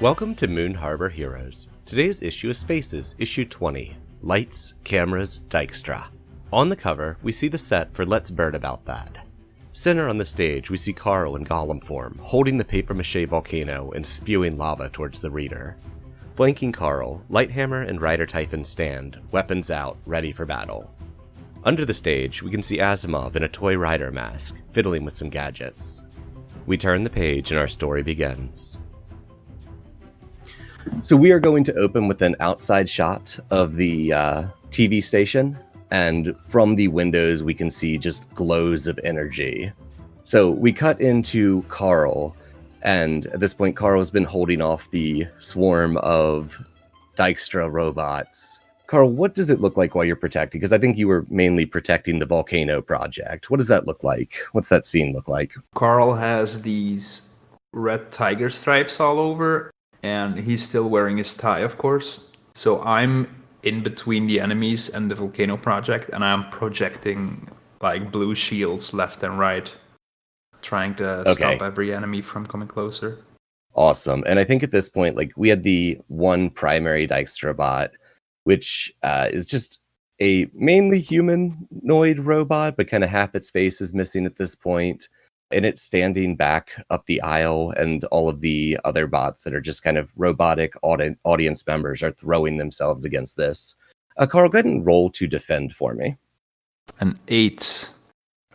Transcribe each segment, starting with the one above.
Welcome to Moon Harbor Heroes. Today's issue is Faces, issue 20. Lights, Cameras, Dijkstra. On the cover, we see the set for Let's Bird About That. Center on the stage, we see Carl in golem form, holding the papier-mâché volcano and spewing lava towards the reader. Flanking Carl, Lighthammer and Rider Typhon stand, weapons out, ready for battle. Under the stage, we can see Asimov in a toy rider mask, fiddling with some gadgets. We turn the page and our story begins. So we are going to open with an outside shot of the TV station, and from the windows we can see just glows of energy. So we cut into Carl, and at this point Carl has been holding off the swarm of Dijkstra robots. Carl, what does it look like while you're protecting? Because I think you were mainly protecting the volcano project. What does that look like? What's that scene look like? Carl has these red tiger stripes all over, and he's still wearing his tie, of course. So I'm in between the enemies and the volcano project, and I'm projecting like blue shields left and right, trying to stop every enemy from coming closer. Awesome. And I think at this point, like, we had the one primary Dijkstra bot, which is just a mainly humanoid robot, but kind of half its face is missing at this point. And it's standing back up the aisle, and all of the other bots that are just kind of robotic audience members are throwing themselves against this. Carl, go ahead and roll to defend for me. An 8.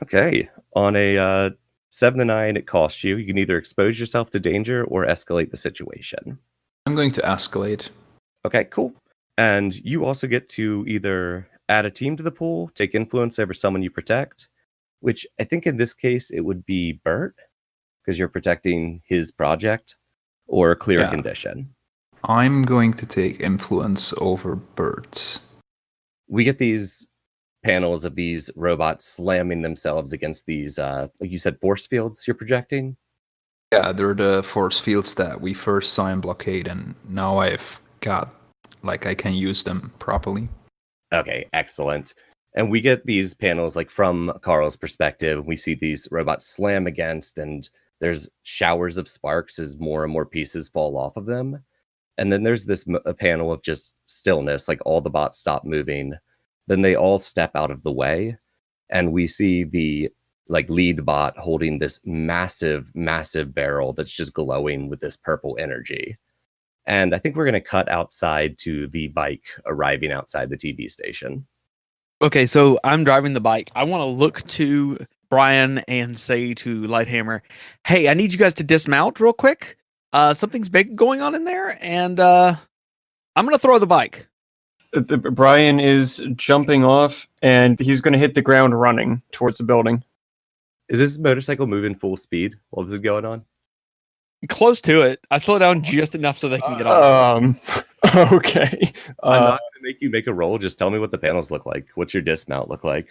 Okay. On a 7 to 9, it costs you. You can either expose yourself to danger or escalate the situation. I'm going to escalate. Okay, cool. And you also get to either add a team to the pool, take influence over someone you protect, which I think in this case it would be Bert, because you're protecting his project, or clear a condition. I'm going to take influence over Bert. We get these panels of these robots slamming themselves against these, like you said, force fields you're projecting? Yeah, they're the force fields that we first saw in Blockade, and now I've got, like, I can use them properly. Okay, excellent. And we get these panels, like, from Carl's perspective. We see these robots slam against, and there's showers of sparks as more and more pieces fall off of them. And then there's this a panel of just stillness, like all the bots stop moving. Then they all step out of the way, and we see the lead bot holding this massive, massive barrel that's just glowing with this purple energy. And I think we're going to cut outside to the bike arriving outside the TV station. Okay, so I'm driving the bike. I want to look to Brian and say to Lighthammer, hey, I need you guys to dismount real quick. Something's big going on in there, and I'm going to throw the bike. Brian is jumping off, and he's going to hit the ground running towards the building. Is this motorcycle moving full speed while this is going on? Close to it. I slow down just enough so they can get off. Okay. I'm not going to make you make a roll. Just tell me what the panels look like. What's your dismount look like?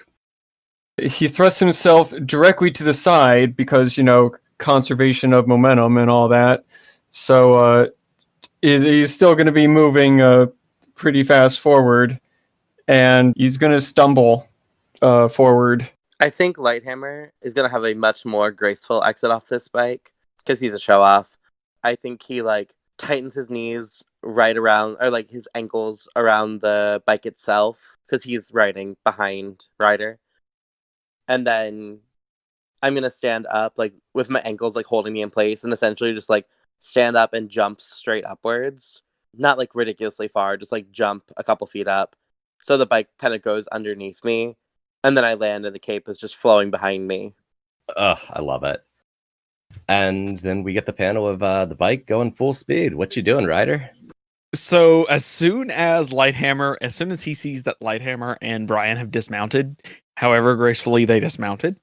He thrusts himself directly to the side because, conservation of momentum and all that. So he's still going to be moving pretty fast forward, and he's going to stumble forward. I think Lighthammer is going to have a much more graceful exit off this bike because he's a show-off. I think he, tightens his knees right around, or, his ankles around the bike itself because he's riding behind Ryder. And then I'm going to stand up, with my ankles, holding me in place, and essentially just, stand up and jump straight upwards. Not, ridiculously far, just, jump a couple feet up. So the bike kind of goes underneath me, and then I land, and the cape is just flowing behind me. Ugh, I love it. And then we get the panel of the bike going full speed. What you doing, Ryder? So as soon as he sees that Lighthammer and Brian have dismounted, however gracefully they dismounted,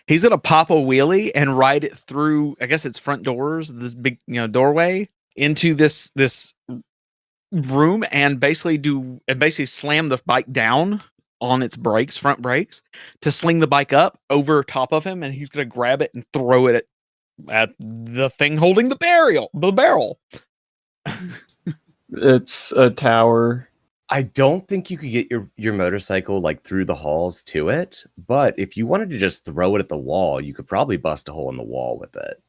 he's going to pop a wheelie and ride it through, I guess it's front doors, this big, doorway into this room, and basically slam the bike down on its front brakes, to sling the bike up over top of him, and he's going to grab it and throw it at the thing holding the barrel. It's a tower. I don't think you could get your motorcycle through the halls to it, but if you wanted to just throw it at the wall, you could probably bust a hole in the wall with it.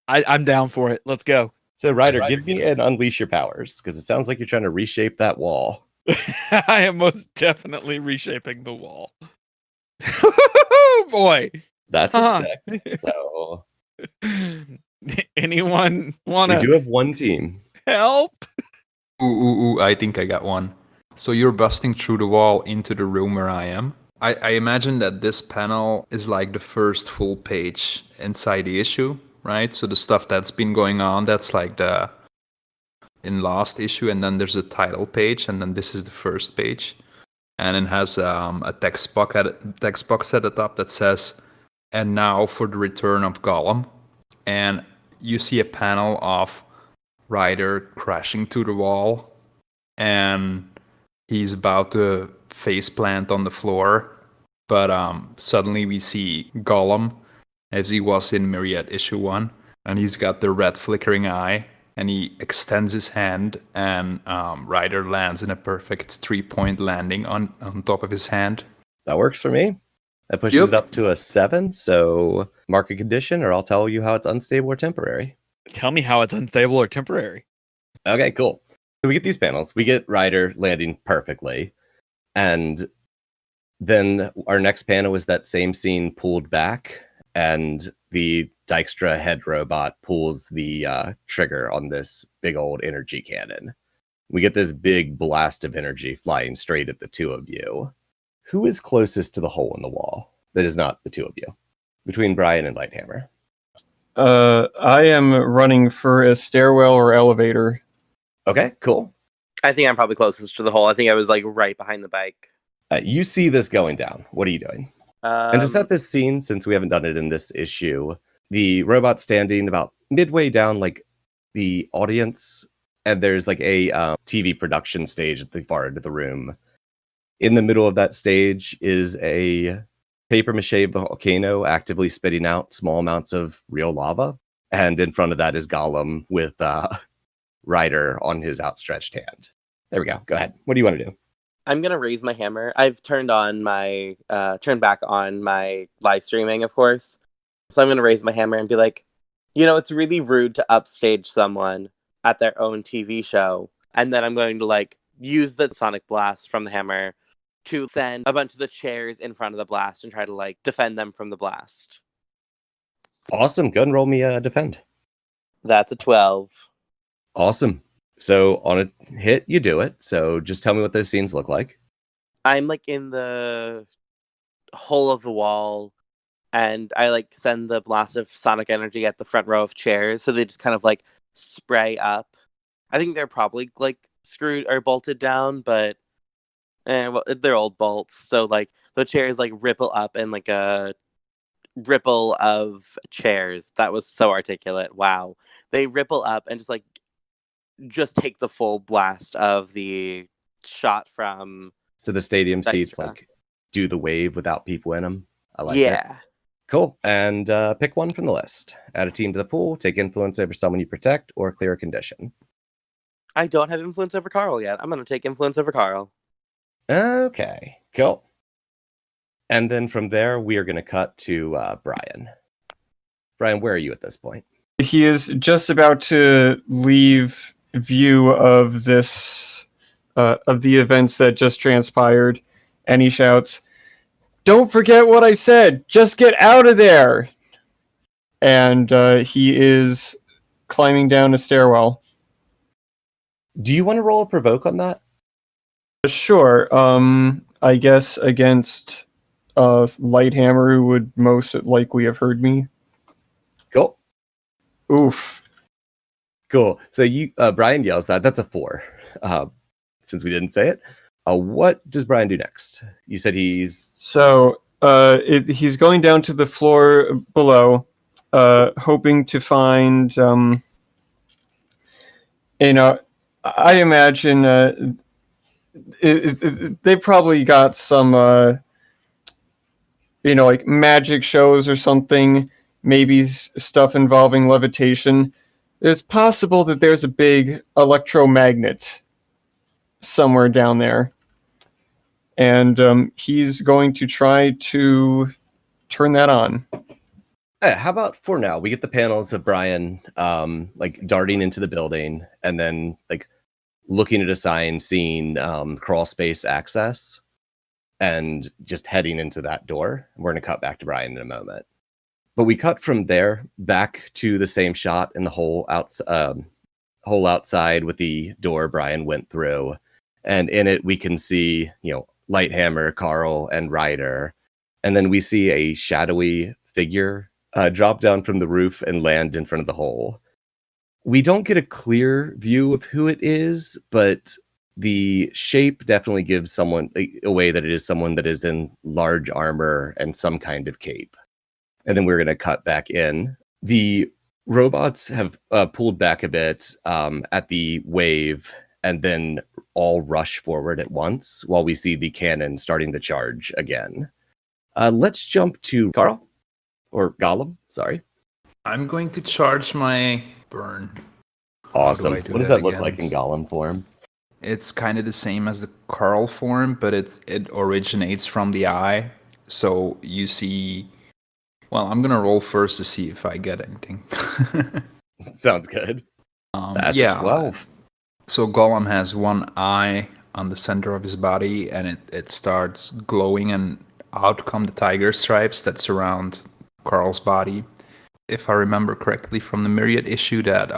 I'm down for it. Let's go. So, Ryder, give me an unleash your powers, because it sounds like you're trying to reshape that wall. I am most definitely reshaping the wall. Oh boy. That's Huh. a 6. So Anyone we wanna do have one team. help? Ooh, I think I got one. So you're busting through the wall into the room where I am. I imagine that this panel is like the first full page inside the issue, right? So the stuff that's been going on, that's like the in last issue, and then there's a title page, and then this is the first page. And it has a text box at the top that says, "And now for the return of Gollum." And you see a panel of Ryder crashing to the wall, and he's about to face plant on the floor. But suddenly we see Gollum, as he was in Myriad issue 1, and he's got the red flickering eye, and he extends his hand, and Ryder lands in a perfect 3-point landing on top of his hand. That works for me. That pushes it up to a 7. So mark a condition, or I'll tell you how it's unstable or temporary. Tell me how it's unstable or temporary. Okay, cool. So we get these panels. We get Ryder landing perfectly. And then our next panel is that same scene pulled back, and the Dijkstra head robot pulls the trigger on this big old energy cannon. We get this big blast of energy flying straight at the two of you. Who is closest to the hole in the wall that is not the two of you, between Brian and Lighthammer? I am running for a stairwell or elevator. Okay, cool. I think I'm probably closest to the hole. I think I was like right behind the bike. You see this going down. What are you doing? And to set this scene, since we haven't done it in this issue, the robot's standing about midway down, like the audience, and there's like a TV production stage at the far end of the room. In the middle of that stage is a papier-mâché volcano actively spitting out small amounts of real lava. And in front of that is Gollum with Ryder on his outstretched hand. There we go. Go ahead. What do you want to do? I'm gonna raise my hammer. I've turned back on my live streaming, of course. So I'm gonna raise my hammer and be like, it's really rude to upstage someone at their own TV show. And then I'm going to like use the sonic blast from the hammer to send a bunch of the chairs in front of the blast and try to like defend them from the blast. Awesome. Go and roll me a defend. That's a 12. Awesome. So on a hit, you do it. So just tell me what those scenes look like. I'm like in the hole of the wall, and I like send the blast of sonic energy at the front row of chairs, so they just kind of like spray up. I think they're probably like screwed or bolted down, but they're old bolts, so like the chairs like ripple up in like a ripple of chairs. That was so articulate. Wow. They ripple up and just take the full blast of the shot from. So the stadium Dijkstra. seats like do the wave without people in them. I like Yeah. it. Cool. And pick one from the list. Add a team to the pool, take influence over someone you protect, or clear a condition. I don't have influence over Carl yet. I'm going to take influence over Carl. Okay, cool. And then from there, we are going to cut to Brian. Brian, where are you at this point? He is just about to leave view of this, of the events that just transpired, and he shouts, "Don't forget what I said! Just get out of there!" And he is climbing down a stairwell. Do you want to roll a provoke on that? Sure. I guess against Lighthammer, who would most likely have heard me. Cool. Oof. Cool. So Brian yells that. That's a 4. Since we didn't say it. What does Brian do next? You said he's... So he's going down to the floor below, hoping to find, I imagine they probably got some, like magic shows or something, maybe stuff involving levitation. It's possible that there's a big electromagnet somewhere down there. And he's going to try to turn that on. How about for now? We get the panels of Brian like darting into the building and then like looking at a sign, seeing crawl space access, and just heading into that door. We're going to cut back to Brian in a moment. But we cut from there back to the same shot in the hole outside with the door Brian went through. And in it, we can see, Lighthammer, Carl, and Ryder. And then we see a shadowy figure drop down from the roof and land in front of the hole. We don't get a clear view of who it is, but the shape definitely gives someone away that it is someone that is in large armor and some kind of cape. And then we're going to cut back in. The robots have pulled back a bit at the wave and then all rush forward at once while we see the cannon starting to charge again. Let's jump to Carl. Or Gollum, sorry. I'm going to charge my burn. Awesome. What What does that look like in Gollum form? It's kind of the same as the Carl form, but it originates from the eye. So you see... Well, I'm going to roll first to see if I get anything. Sounds good. That's yeah. a 12. So Gollum has one eye on the center of his body, and it starts glowing, and out come the tiger stripes that surround Carl's body. If I remember correctly from the Myriad issue, that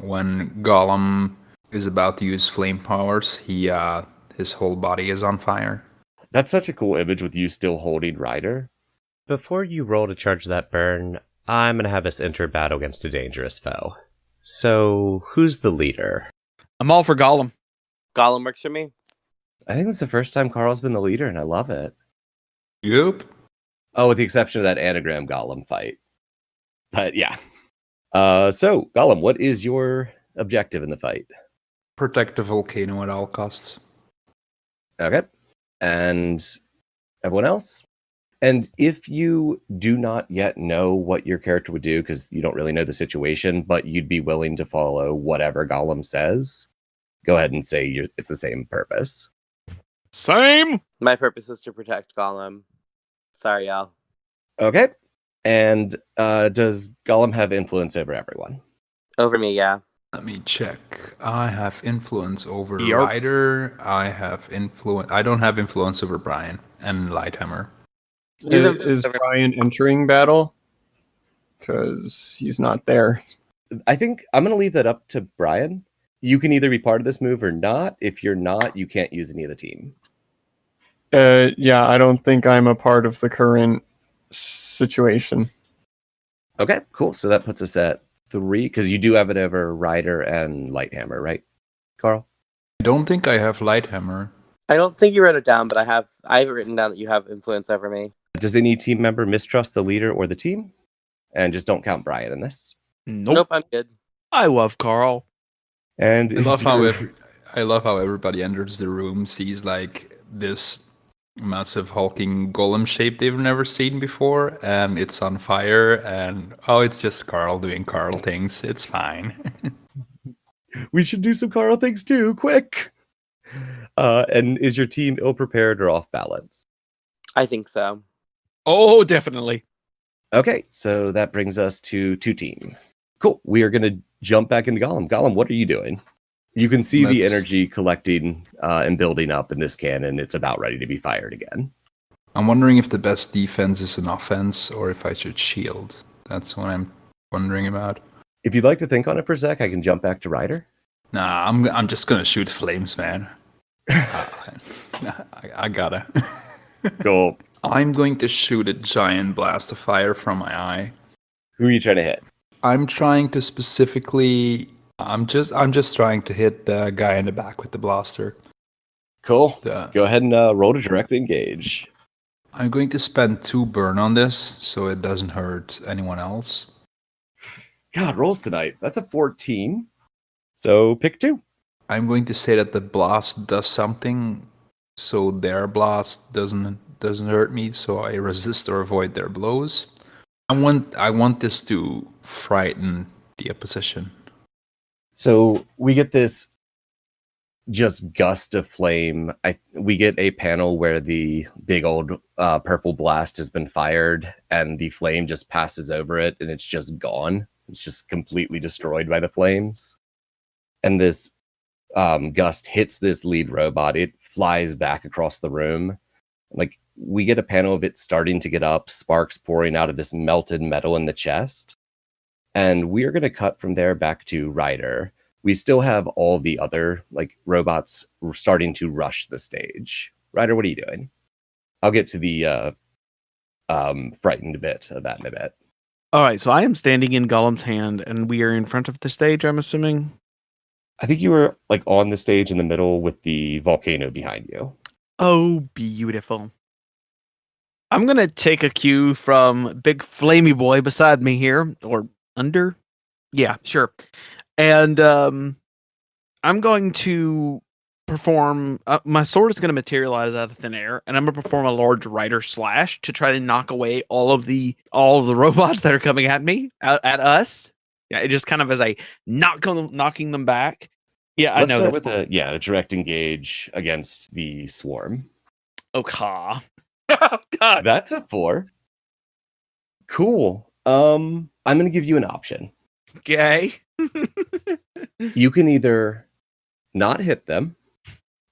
when Gollum is about to use flame powers, his whole body is on fire. That's such a cool image with you still holding Ryder. Before you roll to charge that burn, I'm going to have us enter battle against a dangerous foe. So, who's the leader? I'm all for Gollum. Gollum works for me. I think it's the first time Carl's been the leader, and I love it. Yep. Oh, with the exception of that anagram Gollum fight. But yeah. So, Gollum, what is your objective in the fight? Protect the volcano at all costs. Okay. And everyone else? And if you do not yet know what your character would do, because you don't really know the situation, but you'd be willing to follow whatever Gollum says, go ahead and say it's the same purpose. Same. My purpose is to protect Gollum. Sorry, y'all. Okay. And does Gollum have influence over everyone? Over me, yeah. Let me check. I have influence over Yarp. Ryder. I don't have influence over Brian and Lighthammer. Is Brian entering battle? Because he's not there. I think I'm going to leave that up to Brian. You can either be part of this move or not. If you're not, you can't use any of the team. Yeah, I don't think I'm a part of the current situation. Okay, cool. So that puts us at 3, because you do have it over Ryder and Lighthammer, right, Carl? I don't think I have Lighthammer. I don't think you wrote it down, but I have written down that you have influence over me. Does any team member mistrust the leader or the team? And just don't count Brian in this. Nope. I'm good. I love Carl. And I love how everybody enters the room, sees like this massive hulking golem shape they've never seen before, and it's on fire, and it's just Carl doing Carl things. It's fine. we should do some Carl things too, quick. And is your team ill-prepared or off balance? I think so. Oh, definitely. Okay, so that brings us to 2 team. Cool. We are going to jump back into Gollum. Gollum, what are you doing? You can see the energy collecting and building up in this cannon. It's about ready to be fired again. I'm wondering if the best defense is an offense or if I should shield. That's what I'm wondering about. If you'd like to think on it for a sec, I can jump back to Ryder. Nah, I'm just gonna shoot flames, man. I gotta. Cool. I'm going to shoot a giant blast of fire from my eye. Who are you trying to hit? I'm trying to specifically. I'm just trying to hit the guy in the back with the blaster. Cool. Go ahead and roll to directly engage. I'm going to spend 2 burn on this so it doesn't hurt anyone else. God, rolls tonight. That's a 14. So pick 2. I'm going to say that the blast does something, so their blast doesn't hurt me, so I resist or avoid their blows. I want this to frighten the opposition. So we get this just gust of flame. We get a panel where the big old purple blast has been fired and the flame just passes over it and it's just gone. It's just completely destroyed by the flames. And this gust hits this lead robot. It flies back across the room. Like, we get a panel of it starting to get up, sparks pouring out of this melted metal in the chest. And we're going to cut from there back to Ryder. We still have all the other robots starting to rush the stage. Ryder, what are you doing? I'll get to the frightened bit of that in a bit. All right, so I am standing in Gollum's hand, and we are in front of the stage, I'm assuming. I think you were on the stage in the middle with the volcano behind you. Oh, beautiful. I'm going to take a cue from Big Flamey Boy beside me here, or under. Yeah, sure. And I'm going to perform. My sword is going to materialize out of thin air, and I'm going to perform a large rider slash to try to knock away all of the robots that are coming at me, at us. Yeah, it just kind of as a knocking them back. Yeah, Let's I know. Start with the direct engage against the swarm. Okay. Oh, God. That's a 4. Cool. I'm going to give you an option. Okay. You can either not hit them,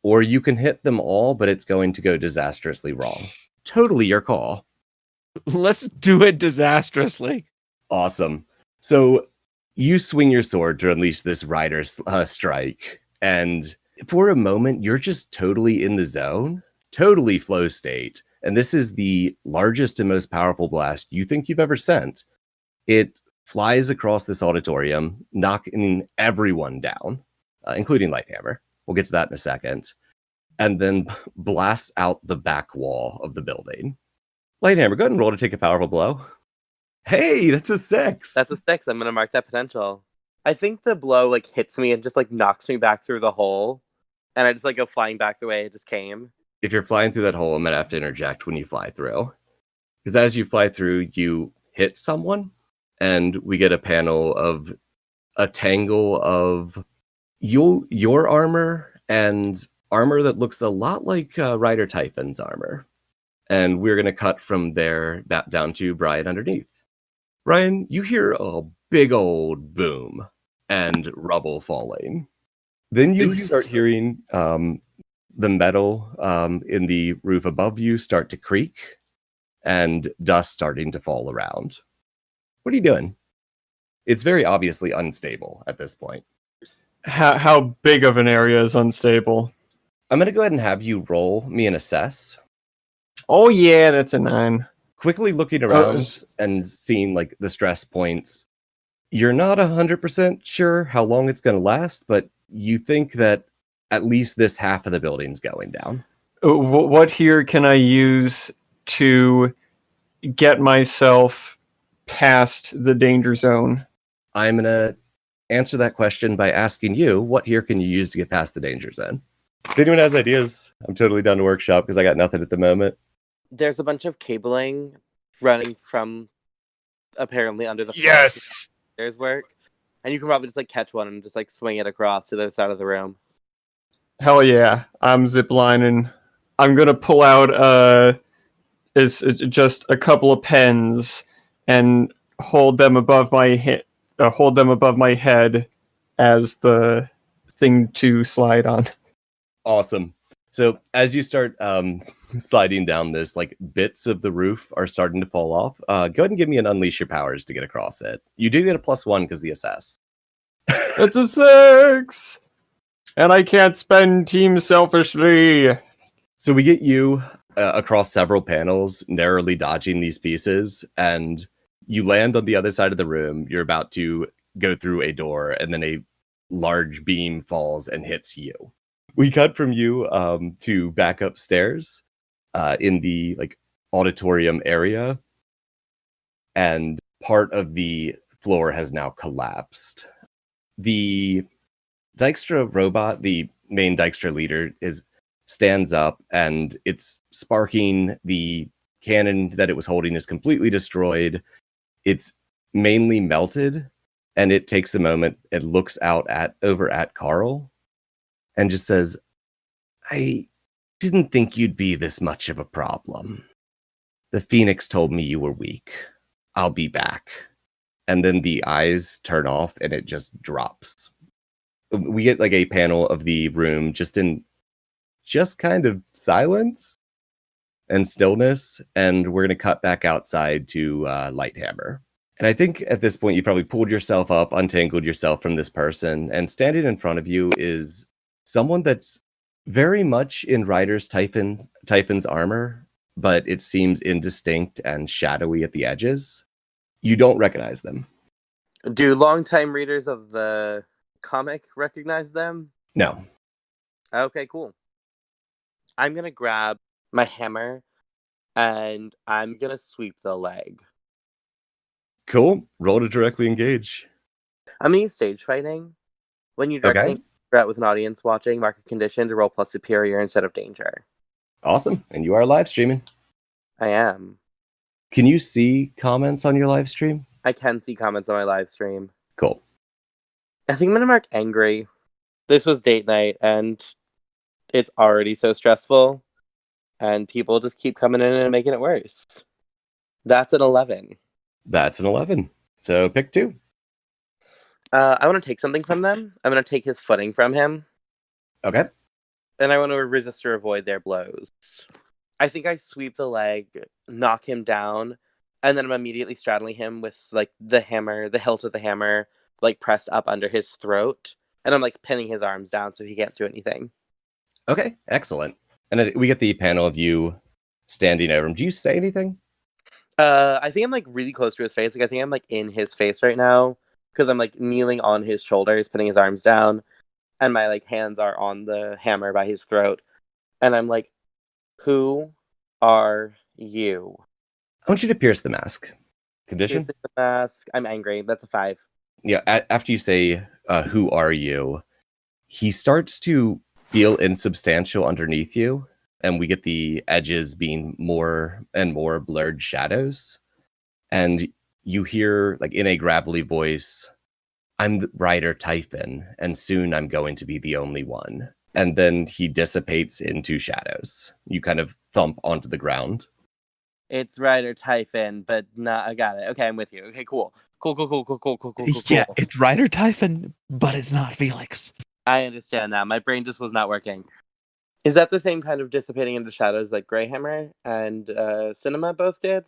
or you can hit them all, but it's going to go disastrously wrong. Totally your call. Let's do it disastrously. Awesome. So you swing your sword to unleash this rider strike, and for a moment, you're just totally in the zone, totally flow state. And this is the largest and most powerful blast you think you've ever sent. It flies across this auditorium, knocking everyone down, including Lighthammer. We'll get to that in a second. And then blasts out the back wall of the building. Lighthammer, go ahead and roll to take a powerful blow. Hey, that's a 6. That's a 6. I'm going to mark that potential. I think the blow hits me and just knocks me back through the hole. And I just go flying back the way it just came. If you're flying through that hole, I'm going to have to interject when you fly through. Because as you fly through, you hit someone. And we get a panel of a tangle of your armor and armor that looks a lot like Ryder Typhon's armor. And we're going to cut from there back down to Brian underneath. Brian, you hear a big old boom and rubble falling. Then you start hearing the metal in the roof above you start to creak and dust starting to fall around. What are you doing? It's very obviously unstable at this point. How big of an area is unstable? I'm going to go ahead and have you roll me an assess. Oh yeah, that's a 9. Quickly looking around and seeing the stress points, you're not 100% sure how long it's going to last, but you think that at least this half of the building's going down. What here can I use to get myself past the danger zone? I'm going to answer that question by asking you, what here can you use to get past the danger zone? If anyone has ideas, I'm totally down to workshop because I got nothing at the moment. There's a bunch of cabling running from apparently under the floor. Yes! There's work. And you can probably just catch one and just swing it across to the other side of the room. Hell yeah. I'm ziplining. I'm going to pull out it's just a couple of pens and hold them above my head as the thing to slide on. Awesome. So as you start sliding down this, bits of the roof are starting to fall off. Go ahead and give me an unleash your powers to get across it. You do get a +1 because the assess. It's a 6! And I can't spend team selfishly. So we get you across several panels, narrowly dodging these pieces, and you land on the other side of the room. You're about to go through a door, and then a large beam falls and hits you. We cut from you to back upstairs in the auditorium area, and part of the floor has now collapsed. The Dijkstra robot, the main Dijkstra leader, stands up, and it's sparking. The cannon that it was holding is completely destroyed. It's mainly melted, and it takes a moment. It looks over at Carl, and just says, I didn't think you'd be this much of a problem. The Phoenix told me you were weak. I'll be back. And then the eyes turn off and it just drops. We get like a panel of the room just in just kind of silence and stillness. And we're going to cut back outside to Lighthammer. And I think at this point, you probably pulled yourself up, untangled yourself from this person. And standing in front of you is someone that's very much in Ryder's Typhon's armor, but it seems indistinct and shadowy at the edges. You don't recognize them. Do longtime readers of the comic recognize them? No. Okay, cool. I'm going to grab my hammer and I'm going to sweep the leg. Cool. Roll to directly engage. I'm going to use stage fighting. When you directly threat with an audience watching, mark a condition to roll plus superior instead of danger. Awesome. And you are live streaming. I am. Can you see comments on your live stream? I can see comments on my live stream. Cool. I think I'm going to mark angry. This was date night and it's already so stressful. And people just keep coming in and making it worse. That's an 11. That's an 11. So pick 2. I want to take something from them. I'm going to take his footing from him. Okay. And I want to resist or avoid their blows. I think I sweep the leg, knock him down, and then I'm immediately straddling him with like the hammer, the hilt of the hammer, like pressed up under his throat. And I'm like pinning his arms down so he can't do anything. Okay, excellent. And we get the panel of you standing over him. Do you say anything? I think I'm like really close to his face. Like I think I'm like in his face right now because I'm like kneeling on his shoulders, pinning his arms down, and my like hands are on the hammer by his throat. And I'm like, who are you? I want you to pierce the mask. Condition? Piercing the mask. I'm angry. That's a 5. Yeah, after you say, who are you, he starts to feel insubstantial underneath you, and we get the edges being more and more blurred shadows. And you hear, like in a gravelly voice, I'm the Ryder Typhon, and soon I'm going to be the only one. And then he dissipates into shadows. You kind of thump onto the ground. It's Ryder Typhon, but I got it. Okay, I'm with you. Okay, cool. Cool. Yeah, it's Ryder Typhon, but it's not Felix. I understand that. My brain just was not working. Is that the same kind of dissipating into shadows like Greyhammer and Cinema both did?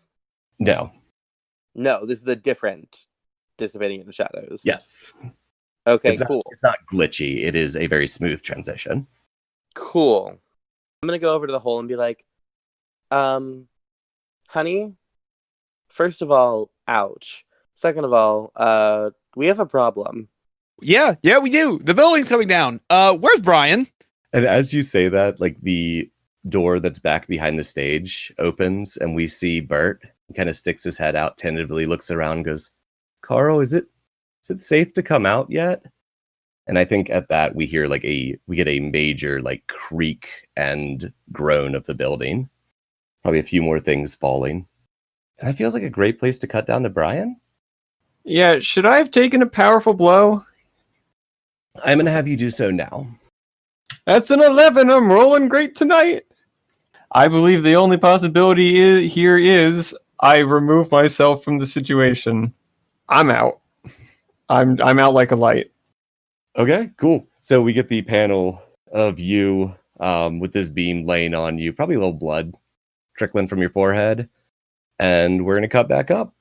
No. No, this is a different dissipating into shadows. Yes. Okay, It's cool. It's not glitchy. It is a very smooth transition. Cool. I'm going to go over to the hole and be like, honey, first of all, ouch. Second of all, we have a problem. Yeah, we do. The building's coming down. Where's Brian? And as you say that, like the door that's back behind the stage opens and we see Bert. He kind of sticks his head out, tentatively looks around and goes, Carl, is it safe to come out yet? And I think at that we hear we get a major like creak and groan of the building. Probably a few more things falling. And that feels like a great place to cut down to Brian. Yeah, should I have taken a powerful blow? I'm going to have you do so now. That's an 11. I'm rolling great tonight. I believe the only possibility here is I remove myself from the situation. I'm out. I'm out like a light. Okay, cool. So we get the panel of you with this beam laying on you, probably a little blood trickling from your forehead, and we're going to cut back up.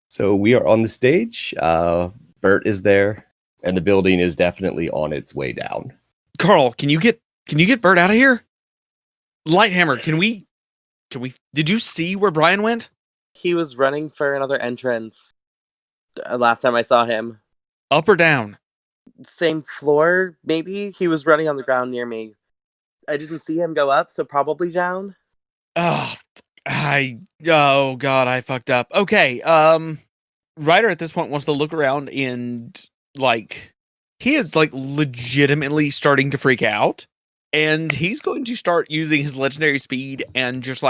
So we are on the stage. Bert is there, and the building is definitely on its way down. Carl, can you get Bert out of here? Lighthammer, can we did you see where Brian went? He was running for another entrance last time I saw him. Up or down? Same floor, maybe? He was running on the ground near me. I didn't see him go up, so probably down. Oh God, I fucked up. Okay, Ryder at this point wants to look around and he is legitimately starting to freak out, and he's going to start using his legendary speed and just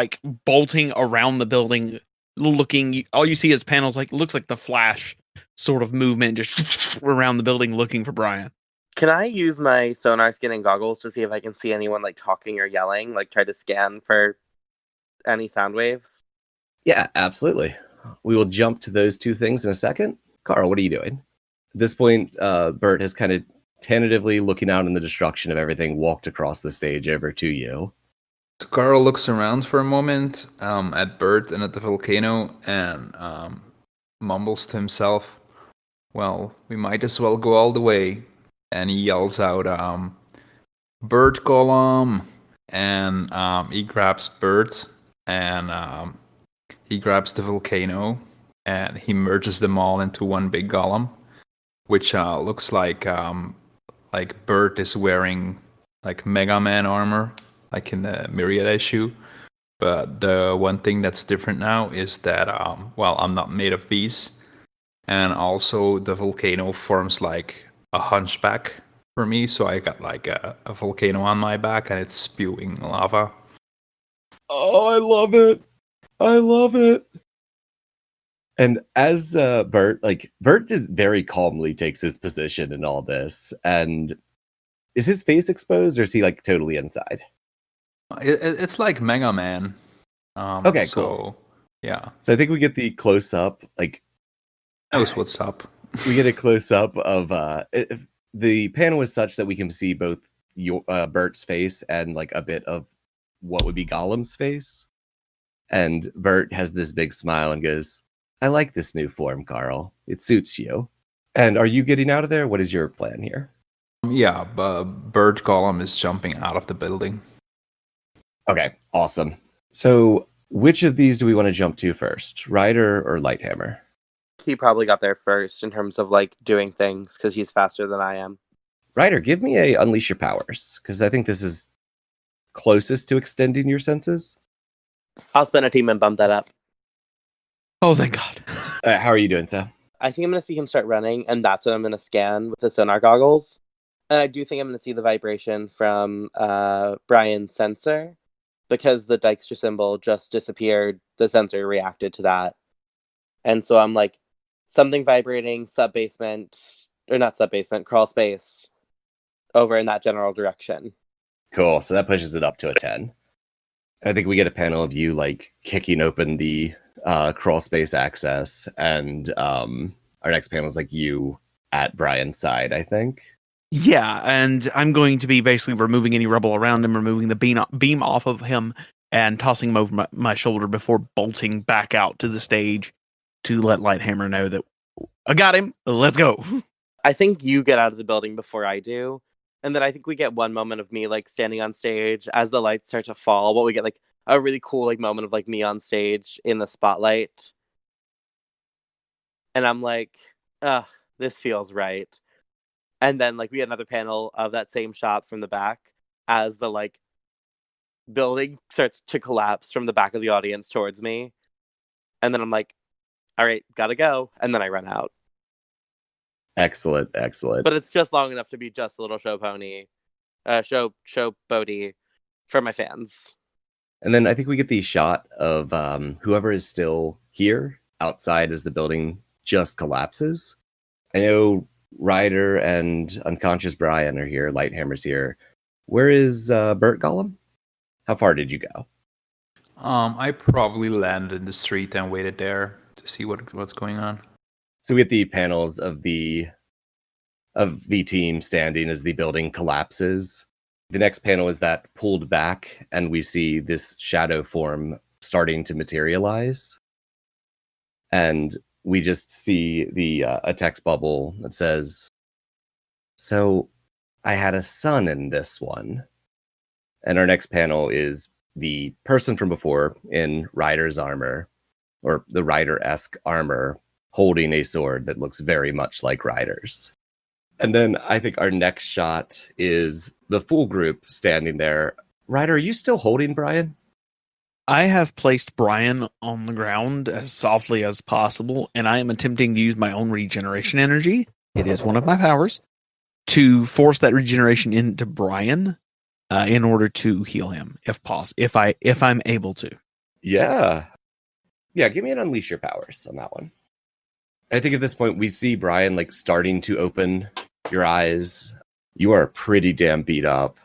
bolting around the building, looking. All you see is panels looks like the Flash sort of movement just around the building looking for Brian. Can I use my sonar scanning goggles to see if I can see anyone like talking or yelling? Like try to scan for any sound waves? Yeah, absolutely. We will jump to those two things in a second. Carl, what are you doing? At this point, Bert has kind of tentatively, looking out in the destruction of everything, walked across the stage over to you. So Carl looks around for a moment at Bert and at the volcano and mumbles to himself, well, we might as well go all the way. And he yells out, Bert Golem! And he grabs Bert and he grabs the volcano and he merges them all into one big golem, which looks like Bert is wearing like Mega Man armor, like in the Myriad issue. But the one thing that's different now is that, I'm not made of bees. And also the volcano forms like a hunchback for me. So I got like a volcano on my back and it's spewing lava. Oh, I love it. I love it. And as Bert just very calmly takes his position in all this. And is his face exposed or is he like totally inside? It's like Mega Man. Okay, cool. Yeah. So I think we get the close up, like, Knows what's up. we get a close up of the panel is such that we can see both Bert's face and like a bit of what would be Gollum's face. And Bert has this big smile and goes, I like this new form, Carl. It suits you. And are you getting out of there? What is your plan here? Yeah, but Bert Golem is jumping out of the building. Okay, awesome. So which of these do we want to jump to first? Ryder or Lighthammer? He probably got there first in terms of like doing things because he's faster than I am. Ryder, give me a Unleash Your Powers, because I think this is closest to extending your senses. I'll spend a team and bump that up. Oh, thank God. How are you doing, Sam? I think I'm going to see him start running, and that's what I'm going to scan with the sonar goggles. And I do think I'm going to see the vibration from Brian's sensor, because the Dijkstra symbol just disappeared. The sensor reacted to that. And so I'm like, something vibrating, sub-basement, or not sub-basement, crawl space, over in that general direction. Cool. So that pushes it up to a 10. I think we get a panel of you like kicking open the crawl space access, and our next panel is like you at Brian's side, I think. Yeah, and I'm going to be basically removing any rubble around him, removing the beam off of him, and tossing him over my shoulder before bolting back out to the stage to let Lighthammer know that I got him. Let's go. I think you get out of the building before I do. And then I think we get one moment of me like standing on stage as the lights start to fall. But we get like a really cool like moment of like me on stage in the spotlight. And I'm like, ugh, this feels right. And then like we get another panel of that same shot from the back as the like building starts to collapse from the back of the audience towards me. And then I'm like, all right, gotta go. And then I run out. Excellent, excellent. But it's just long enough to be just a little show pony, show Bodhi for my fans. And then I think we get the shot of whoever is still here outside as the building just collapses. I know Ryder and unconscious Brian are here. Lighthammer's here. Where is Bert Gollum? How far did you go? I probably landed in the street and waited there to see what's going on. So we get the panels of the team standing as the building collapses. The next panel is that pulled back, and we see this shadow form starting to materialize. And we just see a text bubble that says, so I had a son in this one. And our next panel is the person from before in Ryder's armor, or the Ryder-esque armor, holding a sword that looks very much like Ryder's. And then I think our next shot is the full group standing there. Ryder, are you still holding Brian? I have placed Brian on the ground as softly as possible, and I am attempting to use my own regeneration energy. It is one of my powers to force that regeneration into Brian in order to heal him, if possible, if I'm able to. Yeah. Give me an Unleash Your Powers on that one. I think at this point we see Brian like starting to open your eyes. You are pretty damn beat up.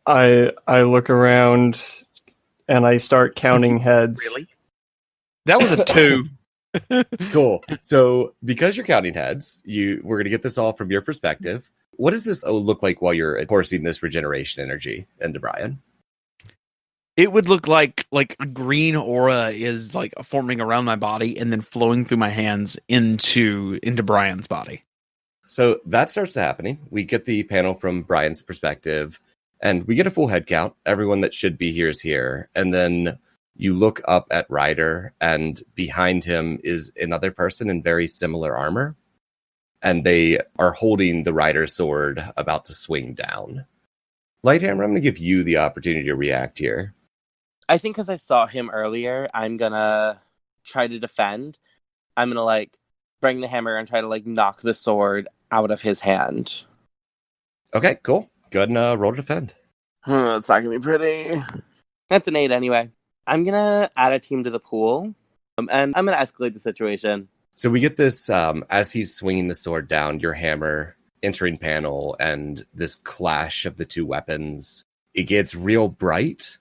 I look around and I start counting heads. Really? That was a 2. Cool. So because you're counting heads, we're going to get this all from your perspective. What does this look like while you're forcing this regeneration energy into Brian? It would look like a green aura is like forming around my body and then flowing through my hands into Brian's body. So that starts happening. We get the panel from Brian's perspective, and we get a full head count. Everyone that should be here is here. And then you look up at Ryder, and behind him is another person in very similar armor. And they are holding the Ryder sword about to swing down. Lighthammer, I'm going to give you the opportunity to react here. I think because I saw him earlier, I'm gonna try to defend. I'm gonna like bring the hammer and try to like knock the sword out of his hand. Okay, cool. Go ahead and roll to defend. It's not gonna be pretty. That's an 8 anyway. I'm gonna add a team to the pool, and I'm gonna escalate the situation. So we get this, as he's swinging the sword down, your hammer entering panel, and this clash of the two weapons. It gets real bright,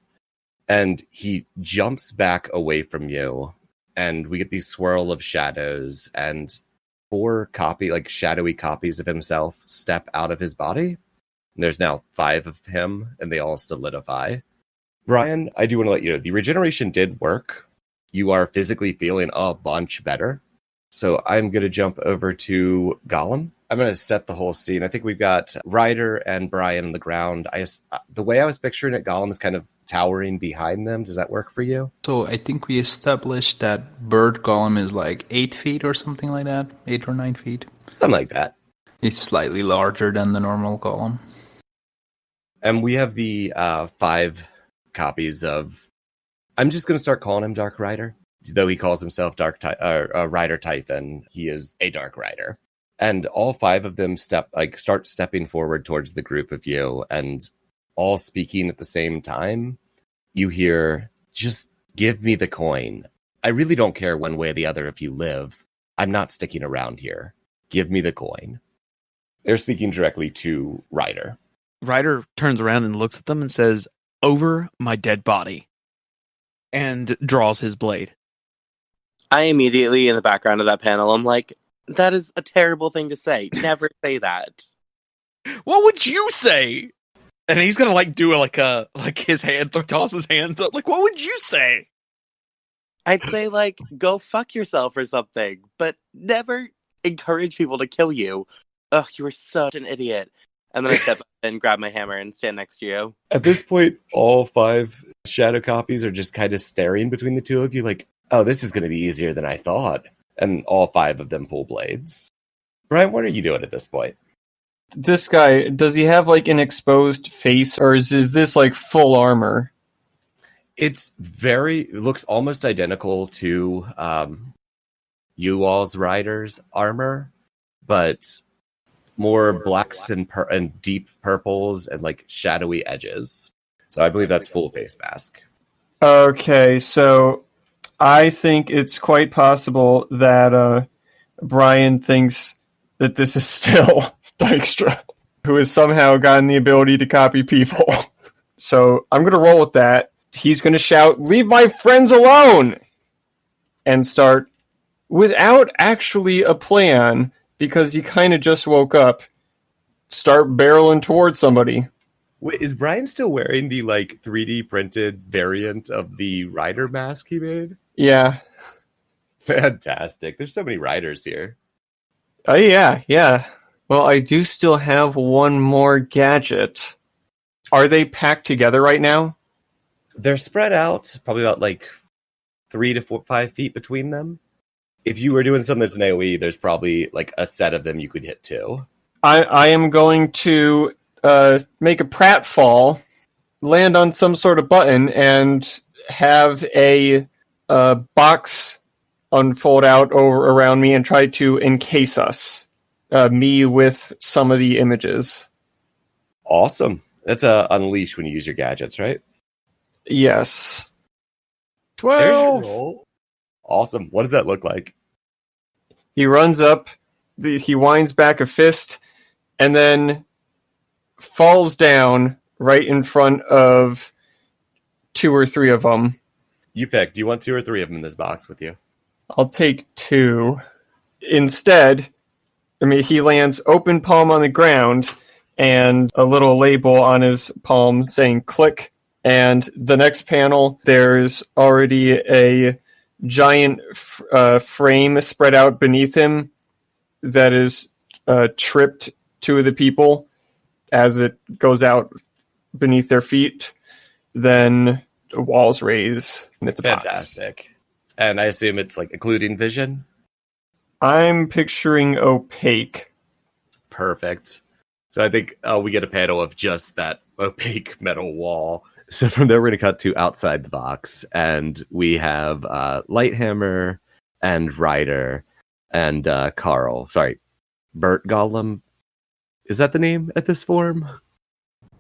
and he jumps back away from you, and we get these swirl of shadows, and 4 shadowy copies of himself step out of his body. And there's now 5 of him, and they all solidify. Brian, I do want to let you know, the regeneration did work. You are physically feeling a bunch better. So I'm going to jump over to Gollum. I'm going to set the whole scene. I think we've got Ryder and Brian on the ground. The way I was picturing it, Gollum is kind of towering behind them. Does that work for you? So I think we established that bird golem is like 8 feet or something like that. 8 or 9 feet. Something like that. It's slightly larger than the normal golem. And we have the 5 copies of... I'm just going to start calling him Dark Rider. Though he calls himself Rider Typhon, he is a Dark Rider. And all 5 of them start stepping forward towards the group of you, and all speaking at the same time. You hear, "Just give me the coin. I really don't care one way or the other if you live. I'm not sticking around here. Give me the coin." They're speaking directly to Ryder. Ryder turns around and looks at them and says, "Over my dead body," and draws his blade. I immediately, in the background of that panel, I'm like, that is a terrible thing to say. Never say that. What would you say? And he's gonna do his hand, toss his hands up. Like, what would you say? I'd say go fuck yourself or something, but never encourage people to kill you. Ugh, you were such an idiot. And then I step up and grab my hammer and stand next to you. At this point, all 5 shadow copies are just kind of staring between the two of you like, oh, this is going to be easier than I thought. And all 5 of them pull blades. Brian, what are you doing at this point? This guy, does he have an exposed face, or is this full armor? It looks almost identical to you all's Rider's armor, but more blacks and deep purples and shadowy edges. So I believe that's full face mask. Okay, so I think it's quite possible that Brian thinks that this is still Dijkstra, who has somehow gotten the ability to copy people. So I'm going to roll with that. He's going to shout, "Leave my friends alone!" and start, without actually a plan, because he kind of just woke up, start barreling towards somebody. Wait, is Brian still wearing the 3D printed variant of the Rider mask he made? Yeah. Fantastic. There's so many Riders here. Oh, yeah. Well, I do still have one more gadget. Are they packed together right now? They're spread out, probably about 3 to 5 feet between them. If you were doing something that's an AoE, there's probably a set of them you could hit too. I am going to make a pratfall, land on some sort of button, and have a box unfold out around me and try to encase us. Me with some of the images. Awesome. That's a unleash when you use your gadgets, right? Yes. 12. There's your 12. roll. Awesome. What does that look like? He runs up, he winds back a fist, and then falls down right in front of 2 or 3 of them. You pick. Do you want 2 or 3 of them in this box with you? I'll take 2. Instead, he lands open palm on the ground and a little label on his palm saying click. And the next panel, there's already a giant frame spread out beneath him that is tripped 2 of the people as it goes out beneath their feet. Then the walls raise, and it's a Fantastic. box. And I assume it's like occluding vision? I'm picturing opaque. Perfect. So I think we get a panel of just that opaque metal wall. So from there, we're going to cut to outside the box, and we have Lighthammer and Ryder and Carl. Sorry, Bert Gollum. Is that the name at this form?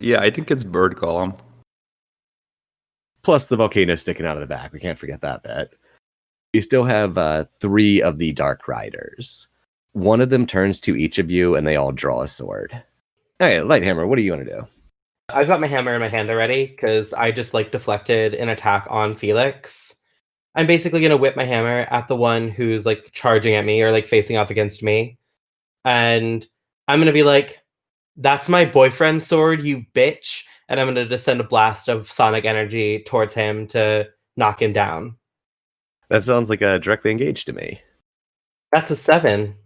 Yeah, I think it's Bird Golem. Plus the volcano sticking out of the back. We can't forget that bit. You still have 3 of the Dark Riders. One of them turns to each of you, and they all draw a sword. Hey, Lighthammer, what do you want to do? I've got my hammer in my hand already because I just deflected an attack on Felix. I'm basically gonna whip my hammer at the one who's charging at me or facing off against me, and I'm gonna be like, "That's my boyfriend's sword, you bitch!" And I'm gonna just send a blast of sonic energy towards him to knock him down. That sounds like a directly engaged to me. That's a 7.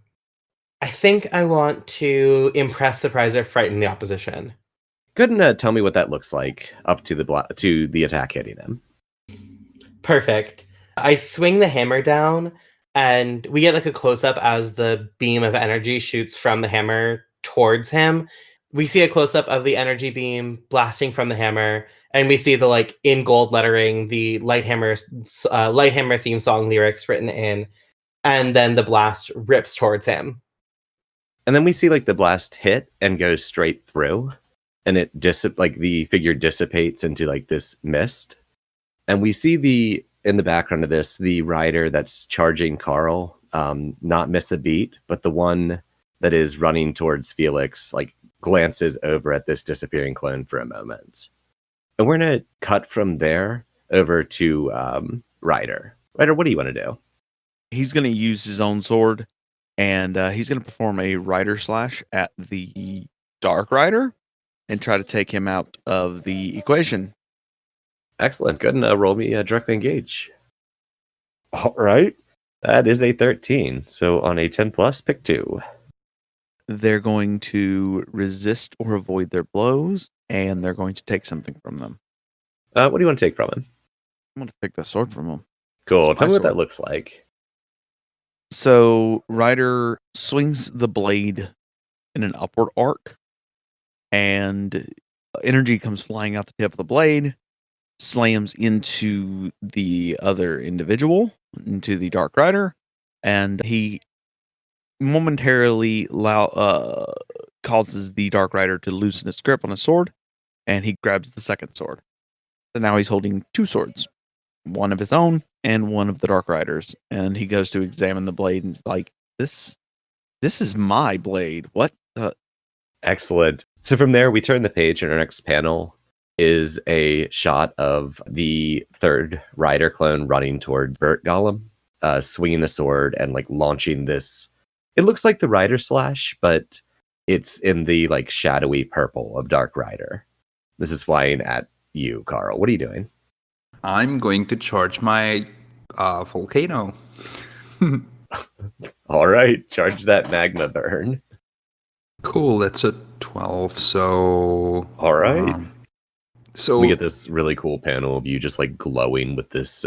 I think I want to impress, surprise, or frighten the opposition. Go ahead and tell me what that looks like up to the attack hitting him. Perfect. I swing the hammer down, and we get a close-up as the beam of energy shoots from the hammer towards him. We see a close-up of the energy beam blasting from the hammer, and we see the in gold lettering the Lighthammer theme song lyrics written in, and then the blast rips towards him. And then we see the blast hit and goes straight through, and it the figure dissipates into this mist. And we see in the background of this, the rider that's charging Carl not miss a beat, but the one that is running towards Felix glances over at this disappearing clone for a moment. And we're going to cut from there over to Ryder. Ryder, what do you want to do? He's going to use his own sword, and he's going to perform a rider slash at the Dark Rider and try to take him out of the equation. Excellent. Go ahead and roll me directly engage. All right. That is a 13. So on a 10 plus, pick 2. They're going to resist or avoid their blows, and they're going to take something from them. What do you want to take from him? I'm going to take the sword from him. Cool. It's Tell my me what sword. that looks like. So Ryder swings the blade in an upward arc, and energy comes flying out the tip of the blade, slams into the other individual, into the Dark Rider, and he momentarily causes the Dark Rider to loosen his grip on his sword, and he grabs the second sword. So now he's holding 2 swords, one of his own and one of the Dark Riders, and he goes to examine the blade and is this is my blade. What the? Excellent. So from there, we turn the page, and our next panel is a shot of the 3rd Rider clone running towards Bert Gollum, swinging the sword and launching this. It looks like the Rider slash, but it's in the shadowy purple of Dark Rider. This is flying at you, Carl. What are you doing? I'm going to charge my volcano. All right, charge that magma burn. Cool, that's a 12, so... All right. So we get this really cool panel of you just glowing with this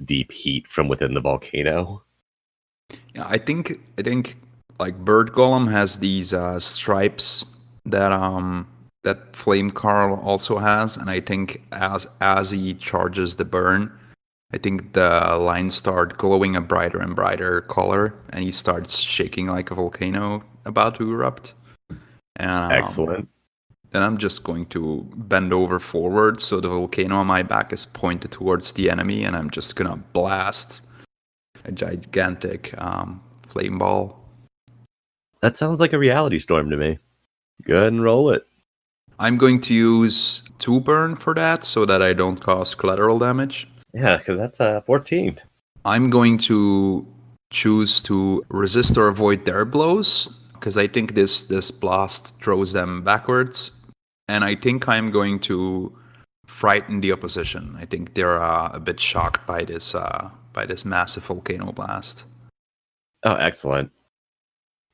deep heat from within the volcano. Yeah, I think Bird Golem has these stripes that Flame Carl also has, and I think as he charges the burn, I think the lines start glowing a brighter and brighter color, and he starts shaking like a volcano about to erupt. And, Excellent. Then I'm just going to bend over forward so the volcano on my back is pointed towards the enemy, and I'm just gonna blast a gigantic flame ball. That sounds like a reality storm to me. Go ahead and roll it. I'm going to use 2 burn for that so that I don't cause collateral damage. Yeah, because that's 14. I'm going to choose to resist or avoid their blows because I think this blast throws them backwards. And I think I'm going to frighten the opposition. I think they're a bit shocked by this massive volcano blast. Oh, excellent.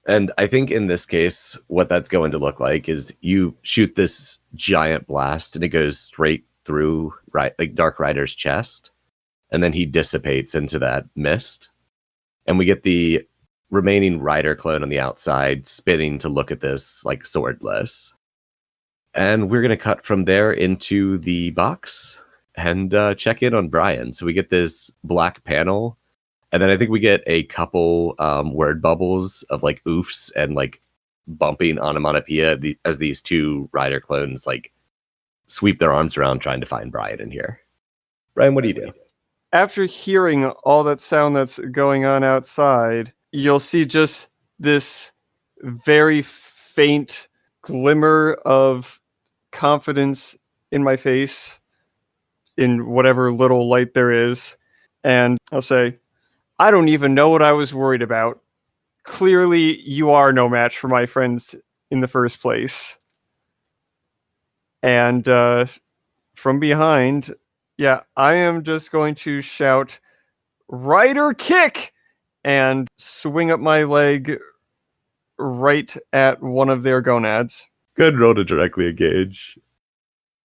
And I think in this case, what that's going to look like is you shoot this giant blast and it goes straight through like Dark Rider's chest. And then he dissipates into that mist. And we get the remaining Rider clone on the outside spinning to look at this like swordless. And we're going to cut from there into the box and check in on Brian. So we get this black panel. And then I think we get a couple word bubbles of like oofs and like bumping onomatopoeia as these 2 Rider clones like sweep their arms around trying to find Brian in here. Brian, what do you do? After hearing all that sound that's going on outside, you'll see just this very faint glimmer of confidence in my face, in whatever little light there is. And I'll say, I don't even know what I was worried about. Clearly, you are no match for my friends in the first place. And from behind, yeah, I am just going to shout, Rider kick! And swing up my leg right at one of their gonads. Good roll to directly engage.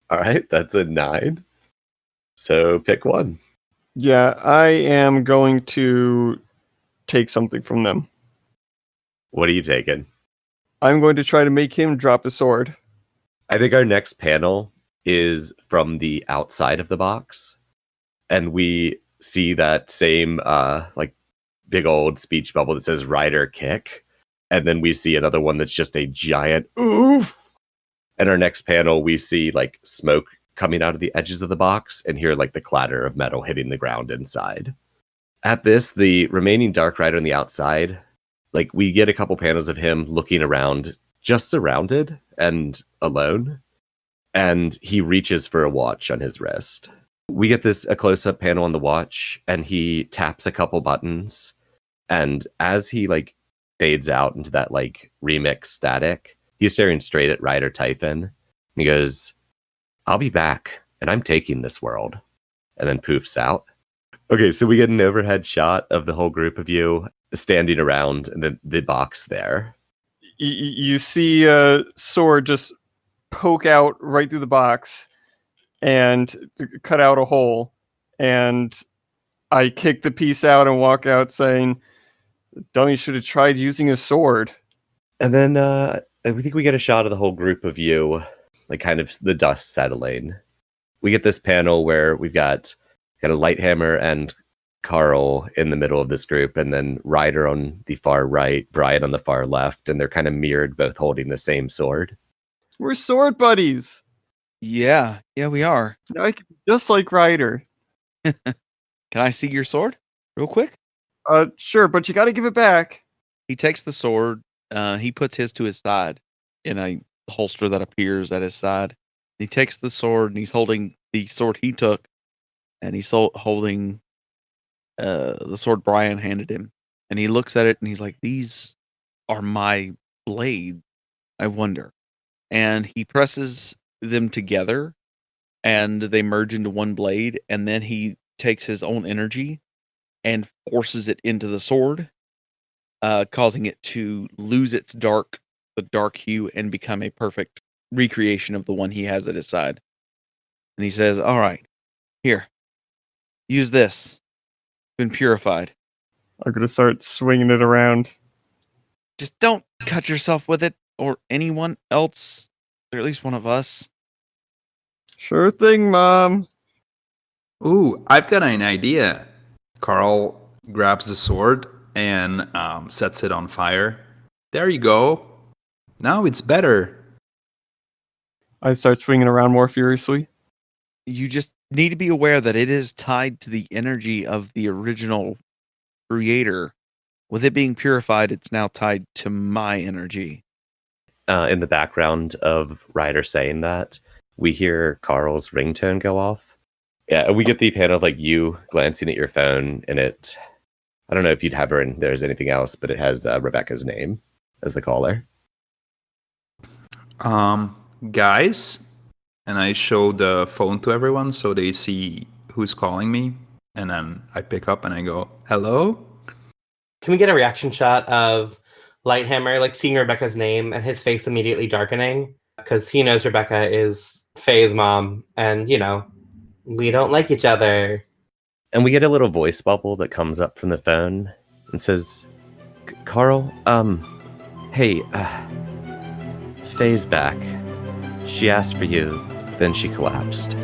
All right, that's a 9. So pick one. Yeah, I am going to take something from them. What are you taking? I'm going to try to make him drop his sword. I think our next panel is from the outside of the box. And we see that same like big old speech bubble that says Rider kick. And then we see another one that's just a giant oof. And our next panel, we see like smoke coming out of the edges of the box and hear like the clatter of metal hitting the ground inside. At this, the remaining Dark Rider on the outside, like we get a couple panels of him looking around, just surrounded and alone. And he reaches for a watch on his wrist. We get a close-up panel on the watch, and he taps a couple buttons. And as he like fades out into that like remix static, he's staring straight at Rider Typhon. He goes, I'll be back, and I'm taking this world. And then poofs out. Okay, so we get an overhead shot of the whole group of you standing around the box there. You see a sword just poke out right through the box and cut out a hole. And I kick the piece out and walk out saying, dummy should have tried using a sword. And then I think we get a shot of the whole group of you, like kind of the dust settling. We get this panel where we've got a Lighthammer and Carl in the middle of this group, and then Ryder on the far right, Brian on the far left, and they're kind of mirrored, both holding the same sword. We're sword buddies. Yeah, we are. Now I can be just like Ryder. Can I see your sword real quick? Sure, but you got to give it back. He takes the sword. He puts his to his side in a holster that appears at his side. He takes the sword and he's holding the sword he took, and he's holding the sword Brian handed him. And he looks at it and he's like, "These are my blades, I wonder." And he presses them together and they merge into one blade. And then he takes his own energy and forces it into the sword, causing it to lose the dark hue and become a perfect recreation of the one he has at his side. And he says, "All right, here, use this. Been purified. I'm going to start swinging it around. Just don't cut yourself with it or anyone else, or at least one of us." Sure thing, Mom. Ooh, I've got an idea. Carl grabs the sword and sets it on fire. There you go. Now it's better. I start swinging around more furiously. You just need to be aware that it is tied to the energy of the original creator. With it being purified, it's now tied to my energy. in the background of Ryder saying that, we hear Carl's ringtone go off. Yeah, and we get the panel of like you glancing at your phone, and it, I don't know if you'd have her and there's anything else, but it has Rebecca's name as the caller. Guys, and I show the phone to everyone so they see who's calling me, and then I pick up and I go, hello? Can we get a reaction shot of Lighthammer, like seeing Rebecca's name and his face immediately darkening? Because he knows Rebecca is Faye's mom, and, you know, we don't like each other. And we get a little voice bubble that comes up from the phone and says, Carl, hey, Faye's back. She asked for you, then she collapsed.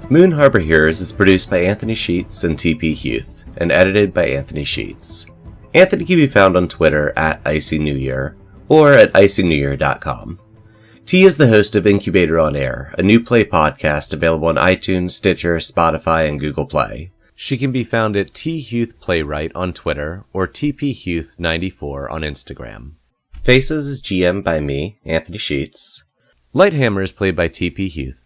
Moon Harbor Heroes is produced by Anthony Sheets and TP Huth, and edited by Anthony Sheets. Anthony can be found on Twitter at Icy New Year, or at icynewyear.com. T is the host of Incubator on Air, a new play podcast available on iTunes, Stitcher, Spotify, and Google Play. She can be found at T Huth Playwright on Twitter, or TPHuth94 on Instagram. Faces is GM by me, Anthony Sheets. Lighthammer is played by TP Huth.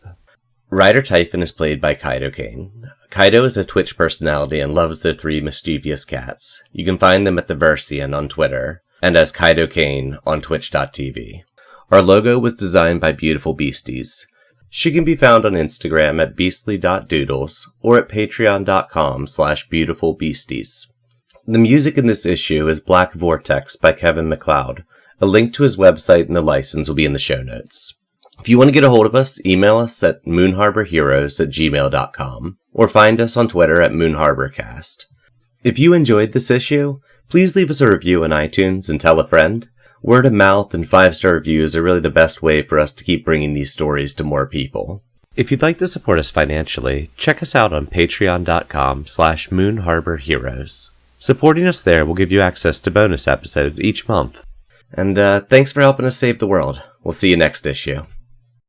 Ryder Typhon is played by Kaido Kane. Kaido is a Twitch personality and loves their 3 mischievous cats. You can find them at the Versian on Twitter, and as Kaido Kane on Twitch.tv. Our logo was designed by Beautiful Beasties. She can be found on Instagram at beastly.doodles or at patreon.com/beautifulbeasties. The music in this issue is Black Vortex by Kevin MacLeod. A link to his website and the license will be in the show notes. If you want to get a hold of us, email us at moonharborheroes@gmail.com or find us on Twitter at moonharborcast. If you enjoyed this issue, please leave us a review on iTunes and tell a friend. Word of mouth and 5-star reviews are really the best way for us to keep bringing these stories to more people. If you'd like to support us financially, check us out on patreon.com/moonharborheroes. Supporting us there will give you access to bonus episodes each month. And thanks for helping us save the world. We'll see you next issue.